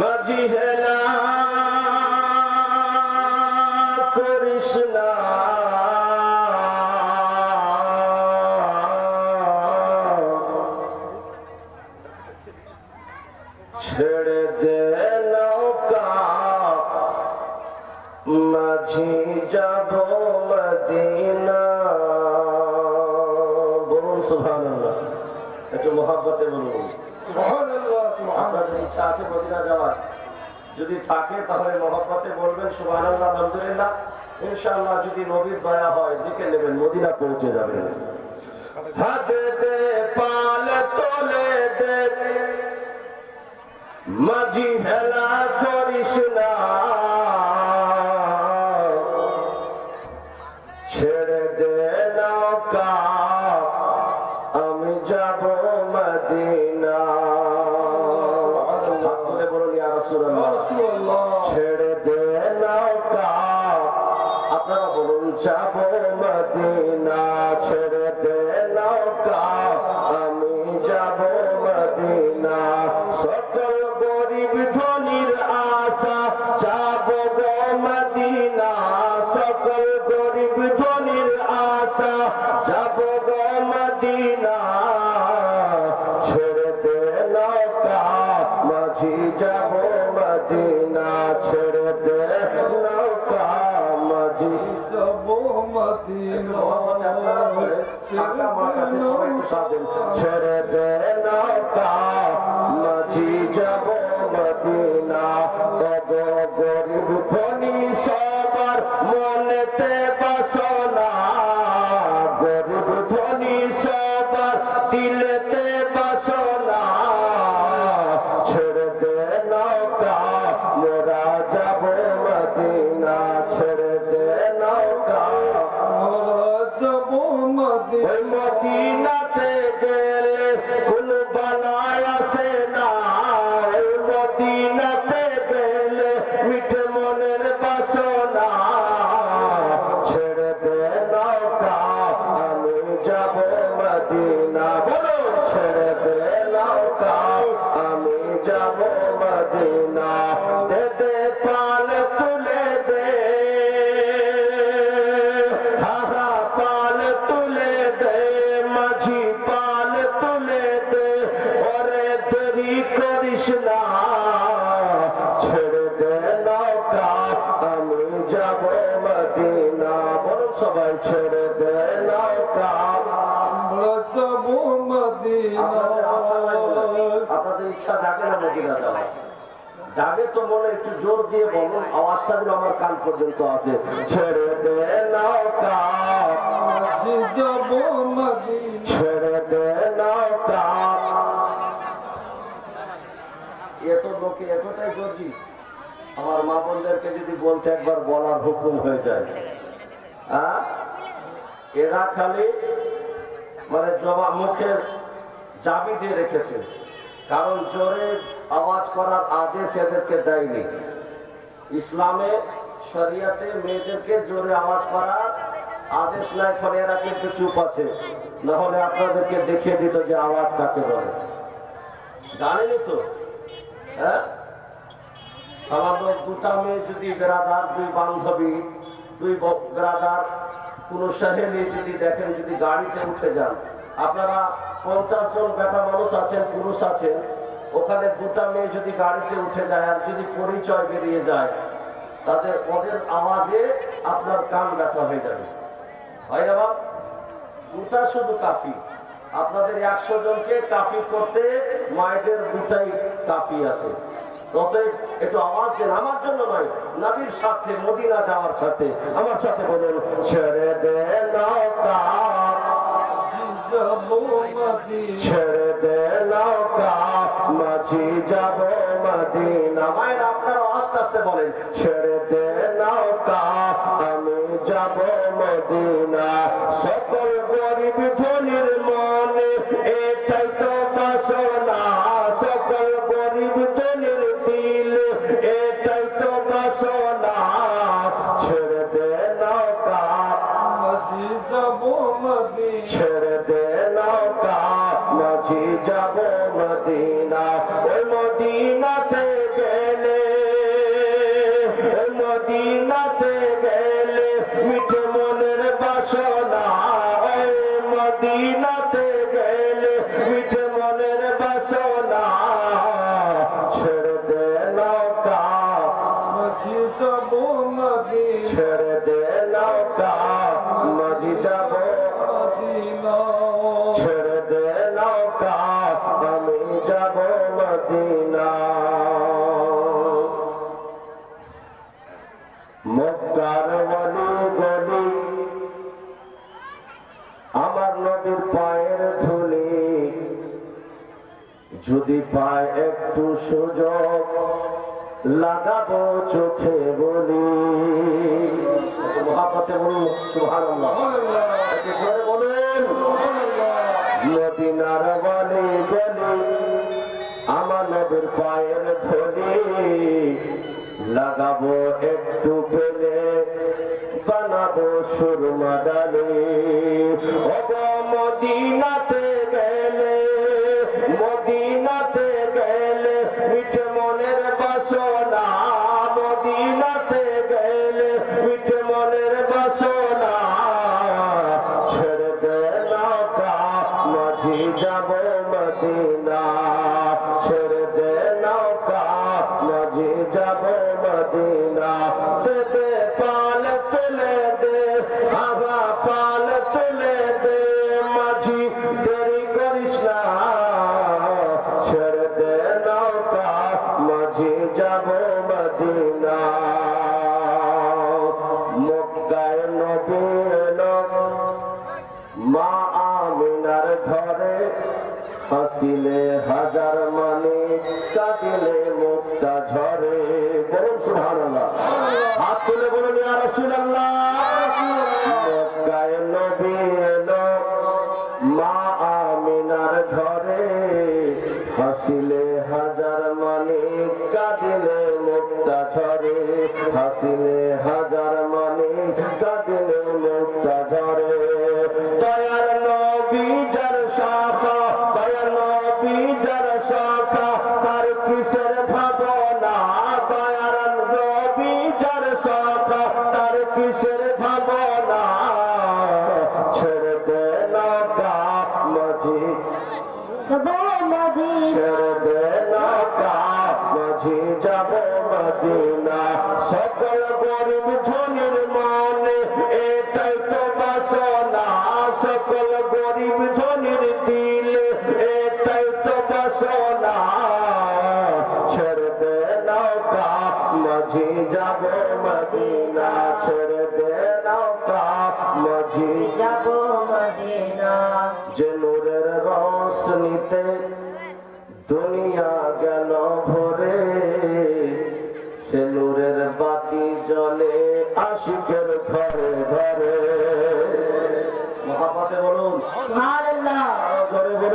মাঝি হেলা করিস না, ছেড়ে দে নৌকা মাঝি যাব মদিনা। বলুন সুবহানাল্লাহ, একটু মহব্বতে বলুন সুবহানাল্লাহ। আপনাদের ইচ্ছা আছে মদিনা যাওয়ার, যদি থাকে তাহলে মহব্বতে বলবেন সুবহানাল্লাহ আলহামদুলিল্লাহ। ইনশাআল্লাহ যদি নবীর দয়া হয় দেখে নেবেন মদিনা পৌঁছে যাবেন। হাতে দে পাল তোলে দে মাঝি হেলা করিস না, ছেড়ে দে নৌকা আমি যাব মদিনা। ছেড়ে দে নৌকা, আপনারা বলুন যাব মদিনা। ছেড়ে দে নৌকা আমি যাব মদিনা। সকল গরিব ধনির আশা যাব গো মদিনা। সকল গরিব ধনির আশা যাব গো মদিনা। ছেড়ে দে নৌকা মাঝি যাব মদিনা। ছেড়ে দে নৌকা মাঝি যাব মদিনা। ছেড়ে দে নৌকা মাঝি যাব মদিনা। তব গরিব ধনী সবার মনেতে বাসনা, গরিব ধনী সবার দিলেতে বাসনা। ছেড়ে দে নৌকা মোরা যাব মদিনা। ছেড়ে দে নৌকা মোরা যাব মদিনা। মদিনাতে গেলে কুল বানায় আসে না, মদিনাতে গেলে মিঠে মনের বাসনা। ছেড়ে দে নৌকা আমি যাব মদিনা। বলো ছেড়ে দে নৌকা আমি যাব মদিনা। দে দে পাল তুলে দে, হাহা পাল তুলে দে মাঝি পাল তুলে দে। ওরে দেরি করিস না, ছেড়ে দে নৌকা আমি যাব মদিনা। বলুন সবাই ছেড়ে দে নৌকা আমরা যাব মদিনা। আপনাদের ইচ্ছা জাগে না মদিনা যাওয়া? জাগে তো মনে একটু জোর দিয়ে বলুন, আওয়াজটা যেন আমার কান পর্যন্ত আছে। ছেড়ে দে নৌকা যাব মদিনা। ছেড়ে দে নৌকা। এত লোকে এতটাই গর্জি, আমার মা বোনদেরকে যদি বলতে একবার বলার হুকুম হয়ে যায়। এরা খালি মানে জবাব মুখে চাবি দিয়ে রেখেছে, কারণ জোরে আওয়াজ করার আদেশ এদেরকে দেয়নি। ইসলামে শরিয়াতে মেয়েদেরকে জোরে আওয়াজ করার আদেশ নাই, ফলে এরা কিন্তু চুপ আছে। না হলে আপনাদেরকে দেখিয়ে দিত যে আওয়াজ কাকে বলে। জানেনি তো? হ্যাঁ, আমার দুটা মেয়ে যদি বেরাদার, দুই বান্ধবী, দুই বেরাদার, কোন সহেলি যদি দেখেন, যদি গাড়িতে উঠে যান, আপনারা 50 জন বেটা মানুষ আছেন, পুরুষ আছেন, ওখানে দুটা মেয়ে যদি গাড়িতে উঠে যায় আর যদি পরিচয় বেরিয়ে যায়, ওদের আওয়াজে আপনার কান ব্যথা হয়ে যাবে। হয় না বাপ? দুটা শুধু কাফি। আপনাদের 100 জনকে কাফি করতে মায়েদের দুটাই কাফি আছে। অতএব একটু আওয়াজ দেন, আমার জন্য নয়, নবীর সাথে, মদিনা যাওয়ার সাথে। আমার সাথে বলুন ছেড়ে দে নৌকা ছেড়ে দে নৌকা মাঝি যাব মদিনা। মায়ের আপনারা আস্তে আস্তে বলেন ছেড়ে দে নৌকা আমি যাব যাব মদিনা সকল গরিব ধনীর মনে এটাই তো বাসনা সকল গরিব ধনীর দিল এটাই তো বাসনা ছেড়ে দে নৌকা মাঝি যাব মদিনা ছেড়ে দে নৌকা মাঝি যাব মদিনা ওই মদিনাতে গেলে ওই মদিনাতে গেলে মিঠে মনের বাসনা ওই মদিনাতে গেলে মিঠে মনের বাসনা ছেড়ে দে নৌকা মাঝি যাব মদিনা ছেড়ে দে নৌকা মাঝি যাব মদিনা ছেড়ে দে নৌকা আমি যাব মদিনা মক্কার গলি গলি আমার নবীর পায়ের ধুলি যদি পায় একটু সুযোগ লাগাবো চোখে বলি মহাপতে বলুন সুবহানাল্লাহ একটু জোরে বলুন মদিনার গলি গলি আমার নবীর পায়ের ধুলি লাগাবো একটু পেলে বানাবো সুরমা ডালে ওগো মদিনাতে গেলে মদিনাতে গেলে মিঠে মনের বাসনা মদিনাতে গেলে মিঠে মনের বাসনা ছেড়ে দে নৌকা মাঝি যাব মদিনা ছেড়ে দে নৌকা মাঝি যাব মদিনা দে দে পাল তুলে দে হাওয়া পাল তুলে দে মাঝি দেরি করিস না ছেড়ে দে নৌকা মাঝি যাব মদিনা মক্কায় নবী এলো মা আমিনার ঘরে হাসিলে হাজার মানে কাঁদিলে মুক্তা ঝরে বলুন সুবহানাল্লাহ হাত তুলে বলুন ইয়া রাসূলুল্লাহ মক্কায় নবী এলো মা আমিনার ঘরে হাসিলে হাজার মানে কাঁদিলে মুক্তা ঝরে হাসিলে হাজার মানে কাঁদিলে মুক্তা ঝরে দয়ার নবী যার শাখা দয়ার নবী যার শাখা তার কিসের ভাবনা দয়ার নবী যার শাখা তার কিসের ভাবনা ছেড়ে দে নৌকা মাঝি ছেড়ে দে নৌকা মাঝি যাব মদিনা সকল গরিব ধনীর মনে এটাই তো বাসনা সকল গরিব ধনীর দিল এটাই তো বাসনা ছেড়ে দে নৌকা মাঝি যাব মদিনা ছেড়ে দে নৌকা মাঝি যাব মদিনা যে নূরের রোশনীতে দুনিয়া গেল ভরে সে নূরের বাতি জ্বলে আশিকে